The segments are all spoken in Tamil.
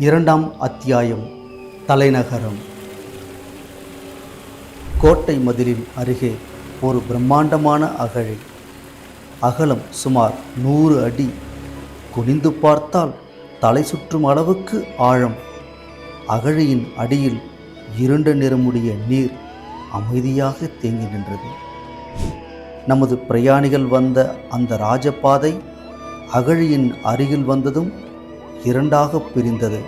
இரண்டாம் அத்தியாயம். தலைநகரம். கோட்டை மதிலின் அருகே ஒரு பிரம்மாண்டமான அகழி. அகலம் சுமார் 100 அடி. குனிந்து பார்த்தால் தலை சுற்றும் அளவுக்கு ஆழம். அகழியின் அடியில் இருண்ட நிறமுடைய நீர் அமைதியாக தேங்கி நின்றது. நமது பிரயாணிகள் வந்த அந்த ராஜபாதை அகழியின் அருகில் வந்ததும் இரண்டாக பிரிந்தது.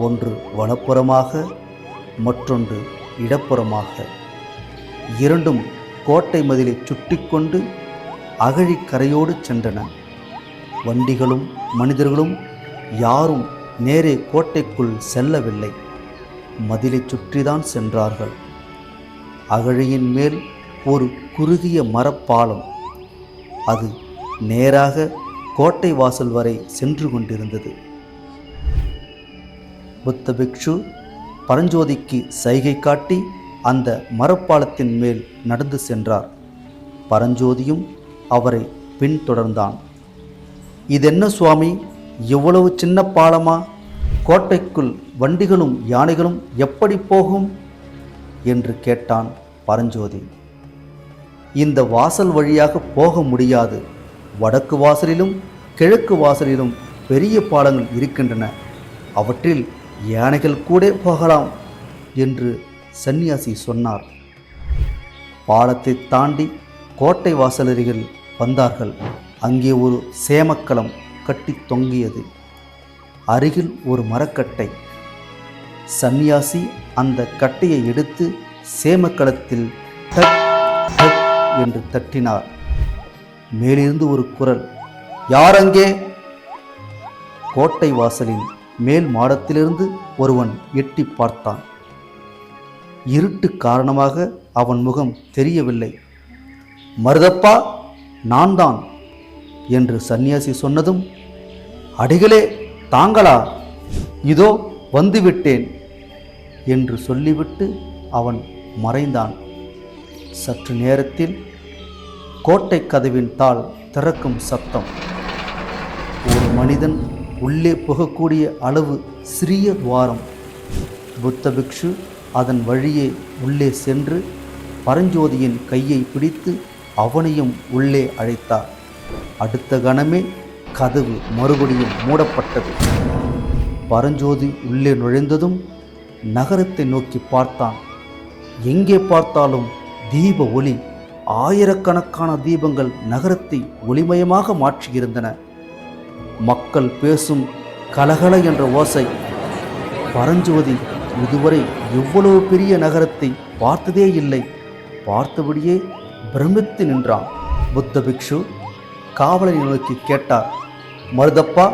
ஒன்று வலப்புறமாக, மற்றொன்று இடப்புறமாக. இரண்டும் கோட்டை மதிலை சுற்றி கொண்டு அகழி கரையோடு சென்றன. வண்டிகளும் மனிதர்களும் யாரும் நேரே கோட்டைக்குள் செல்லவில்லை. மதிலை சுற்றிதான் சென்றார்கள். அகழியின் மேல் ஒரு குறுகிய மரப்பாலம். அது நேராக கோட்டை வாசல் வரை சென்று கொண்டிருந்தது. புத்த பிக்ஷு பரஞ்சோதிக்கு சைகை காட்டி அந்த மரப்பாலத்தின் மேல் நடந்து சென்றார். பரஞ்சோதியும் அவரை பின்தொடர்ந்தான். இதென்ன சுவாமி, இவ்வளவு சின்ன பாலமா? கோட்டைக்குள் வண்டிகளும் யானைகளும் எப்படி போகும் என்று கேட்டான் பரஞ்சோதி. இந்த வாசல் வழியாக போக முடியாது. வடக்கு வாசலிலும் கிழக்கு வாசலிலும் பெரிய பாலங்கள் இருக்கின்றன. அவற்றில் யானைகள் கூட போகலாம் என்று சந்நியாசி சொன்னார். பாலத்தை தாண்டி கோட்டை வாசலருகில் வந்தார்கள். அங்கே ஒரு சேமக்கலம் கட்டி தொங்கியது. அருகில் ஒரு மரக்கட்டை. சந்நியாசி அந்த கட்டையை எடுத்து சேமக்கலத்தில் டக் டக் என்று தட்டினார். மேலிருந்து ஒரு குரல், யார் அங்கே? கோட்டை வாசலின் மேல் மாடத்திலிருந்து ஒருவன் எட்டி பார்த்தான். இருட்டு காரணமாக அவன் முகம் தெரியவில்லை. மருதப்பா, நான் தான் என்று சந்நியாசி சொன்னதும், அடிகளே தாங்களா? இதோ வந்துவிட்டேன் என்று சொல்லிவிட்டு அவன் மறைந்தான். சற்று நேரத்தில் கோட்டை கதவின் தாள் திறக்கும் சத்தம். ஒரு மனிதன் உள்ளே போகக்கூடிய அளவு சிறிய துவாரம். புத்த பிக்ஷு அதன் வழியே உள்ளே சென்று பரஞ்சோதியின் கையை பிடித்து அவனையும் உள்ளே அழைத்தார். அடுத்த கணமே கதவு மறுபடியும் மூடப்பட்டது. பரஞ்சோதி உள்ளே நுழைந்ததும் நகரத்தை நோக்கி பார்த்தான். எங்கே பார்த்தாலும் தீப ஒளி. ஆயிரக்கணக்கான தீபங்கள் நகரத்தை ஒளிமயமாக மாற்றியிருந்தன. மக்கள் பேசும் கலகல என்ற ஓசை. பரஞ்சோதி இதுவரை எவ்வளவு பெரிய நகரத்தை பார்த்ததே இல்லை. பார்த்தபடியே பிரமித்து நின்றான். புத்த பிக்ஷு காவலனை நோக்கி கேட்டார், மருதப்பா,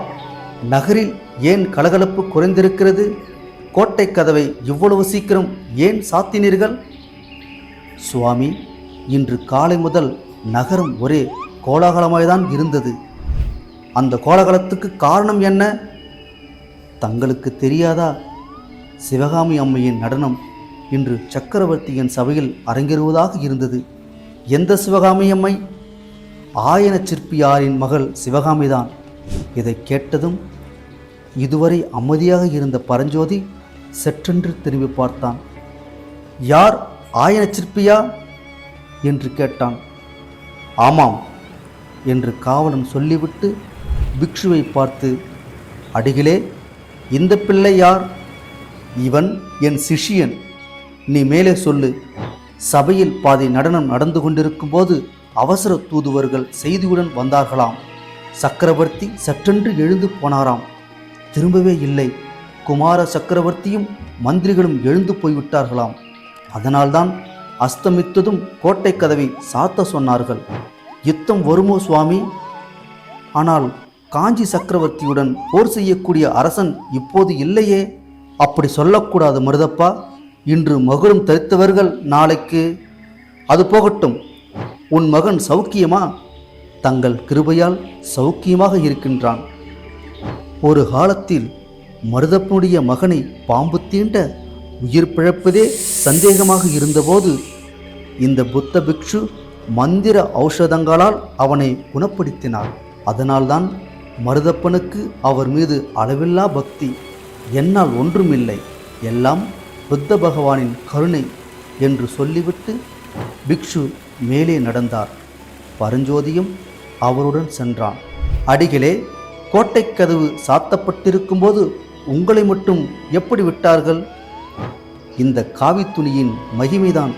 நகரில் ஏன் கலகலப்பு குறைந்திருக்கிறது? கோட்டை கதவை இவ்வளவு சீக்கிரம் ஏன் சாத்தினீர்கள்? சுவாமி, இன்று காலை முதல் நகரம் ஒரே கோலாகலமாய்தான் இருந்தது. அந்த கோலாகலத்துக்கு காரணம் என்ன? தங்களுக்கு தெரியாதா? சிவகாமி அம்மையின் நடனம் இன்று சக்கரவர்த்தியின் சபையில் அரங்கேறுவதாக இருந்தது. எந்த சிவகாமி அம்மை? ஆயன சிற்பியாரின் மகள் சிவகாமிதான். இதை கேட்டதும் இதுவரை அமைதியாக இருந்த பரஞ்சோதி சற்றென்று திரும்பி பார்த்தான். யார் ஆயன சிற்பியா என்று கேட்டான். ஆமாம் என்று காவலன் சொல்லிவிட்டு பிக்ஷுவை பார்த்து, அடிகளே, இந்த பிள்ளை யார்? இவன் என் சிஷியன். நீ மேலே சொல்லு. சபையில் பாதி நடனம் நடந்து கொண்டிருக்கும் போது அவசர தூதுவர்கள் செய்தியுடன் வந்தார்களாம். சக்கரவர்த்தி சற்றென்று எழுந்து போனாராம். திரும்பவே இல்லை. குமார சக்கரவர்த்தியும் மந்திரிகளும் எழுந்து போய்விட்டார்களாம். அதனால்தான் அஸ்தமித்ததும் கோட்டை கதவை சாத்த சொன்னார்கள். யுத்தம் வருமோ சுவாமி? ஆனால் காஞ்சி சக்கரவர்த்தியுடன் போர் செய்யக்கூடிய அரசன் இப்போது இல்லையே. அப்படி சொல்லக்கூடாது மருதப்பா. இன்று மகுடம் தரித்தவர்கள் நாளைக்கு. அது போகட்டும். உன் மகன் சௌக்கியமா? தங்கள் கிருபையால் சௌக்கியமாக இருக்கின்றான். ஒரு காலத்தில் மருதப்பனுடைய மகனை பாம்பு தீண்ட உயிர் பிழைப்பதே சந்தேகமாக இருந்தபோது இந்த புத்த பிக்ஷு மந்திர ஔஷதங்களால் அவனை குணப்படுத்தினார். அதனால்தான் மருதப்பனுக்கு அவர் மீது அளவில்லா பக்தி. என்னால் ஒன்றுமில்லை, எல்லாம் புத்த பகவானின் கருணை என்று சொல்லிவிட்டு பிக்ஷு மேலே நடந்தார். பரஞ்சோதியும் அவருடன் சென்றான். அடிகளே, கோட்டைக் கதவு சாத்தப்பட்டிருக்கும்போது உங்களை மட்டும் எப்படி விட்டார்கள்? இந்த காவி துணியின் மகிமைதான்.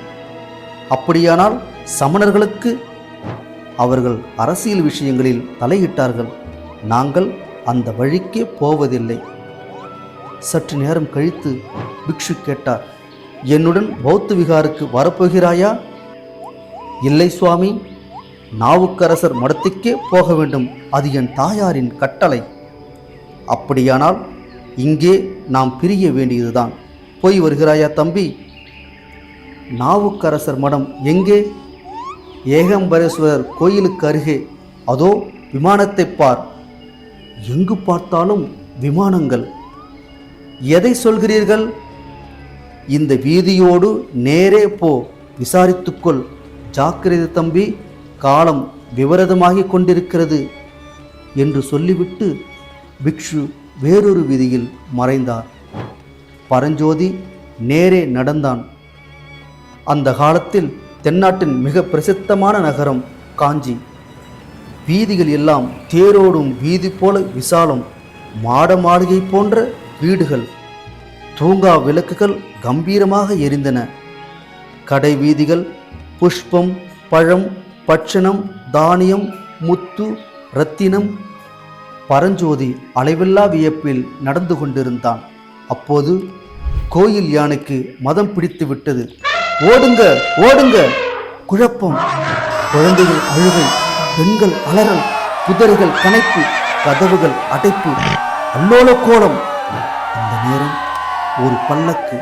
அப்படியானால் சமணர்களுக்கு அவர்கள் அரசியல் விஷயங்களில் தலையிட்டார்கள். நாங்கள் அந்த வழிக்கே போவதில்லை. சற்று நேரம் கழித்து பிக்ஷு கேட்டார், என்னுடன் பௌத்த விகாருக்கு வரப்போகிறாயா? இல்லை சுவாமி, நாவுக்கரசர் மடத்துக்கே போக வேண்டும். அது என் தாயாரின் கட்டளை. அப்படியானால் இங்கே நாம் பிரிய வேண்டியதுதான். போய் வருகிறாயா தம்பி? நாவுக்கரசர் மடம் எங்கே? ஏகம்பரேஸ்வரர் கோயிலுக்கு அருகே. அதோ விமானத்தை பார். எங்கு பார்த்தாலும் விமானங்கள். எதை சொல்கிறீர்கள்? இந்த வீதியோடு நேரே போ, விசாரித்துக்கொள். ஜாக்கிரதை தம்பி, காலம் விபரீதமாகிக் கொண்டிருக்கிறது என்று சொல்லிவிட்டு பிக்ஷு வேறொரு வீதியில் மறைந்தார். பரஞ்சோதி நேரே நடந்தான். அந்த காலத்தில் தென்னாட்டின் மிக பிரசித்தமான நகரம் காஞ்சி. வீதிகள் எல்லாம் தேரோடும் வீதி போல விசாலம். மாட மாளிகை போன்ற வீடுகள், தூங்கா விளக்குகள் கம்பீரமாக எரிந்தன. கடை வீதிகள் புஷ்பம், பழம், பட்சணம், தானியம், முத்து, இரத்தினம். பரஞ்சோதி அளவில்லா வியப்பில் நடந்து கொண்டிருந்தான். அப்போது கோயில் யானைக்கு மதம் பிடித்து விட்டது. ஓடுங்க ஓடுங்க! குழப்பம், குழந்தைகள் அழுகை, பெண்கள் அலறல், குதிரைகள் கனைப்பு, கதவுகள் அடைப்பு, அல்லோல கோலம். அந்த நேரம் ஒரு பல்லக்கு,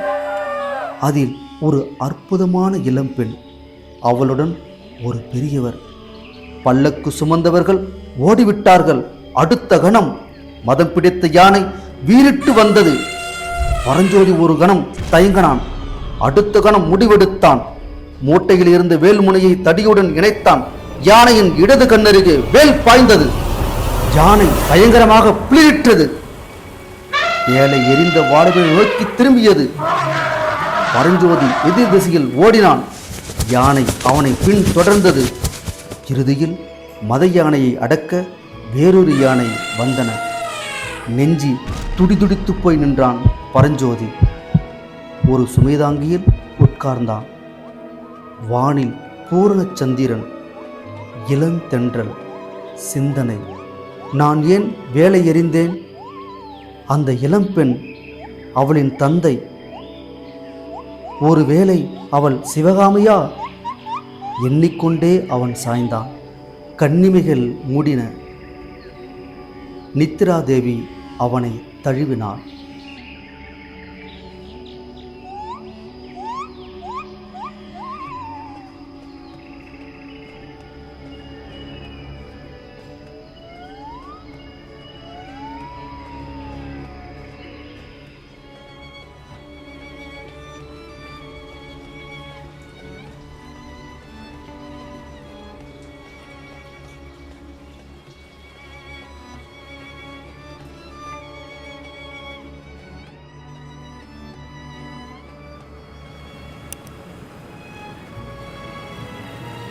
அதில் ஒரு அற்புதமான இளம்பெண், அவளுடன் ஒரு பெரியவர். பல்லக்கு சுமந்தவர்கள் ஓடிவிட்டார்கள். அடுத்த கணம் மதம் பிடித்த யானை வீறிட்டு வந்தது. பரஞ்சோதி ஒரு கணம் தயங்கினான். அடுத்த கணம் முடிவெடுத்தான். மூட்டையில் இருந்த வேல்முனையை தடியுடன் இணைத்தான். யானையின் இடது கண்ணருகே வேல் பாய்ந்தது. யானை பயங்கரமாக பிளிரிட்டது. வேலை எரிந்த வாடகை நோக்கி திரும்பியது. பரஞ்சோதி எதிர் திசையில் ஓடினான். யானை அவனை பின் தொடர்ந்தது. இறுதியில் மத யானையை அடக்க வேறொரு யானை வந்தன. நெஞ்சி துடிதுடித்து போய் நின்றான் பரஞ்சோதி. ஒரு சுமைதாங்கியில் உட்கார்ந்தான். வானில் பூரண சந்திரன், இளந்தென்றல். சிந்தனை, நான் ஏன் வேலை எறிந்தேன்? அந்த இளம்பெண் அவளின் தந்தை. ஒருவேளை அவள் சிவகாமியா? எண்ணிக்கொண்டே அவன் சாய்ந்தான். கண்ணிமைகள் மூடின. நித்ரா தேவி அவனை தழுவினாள்.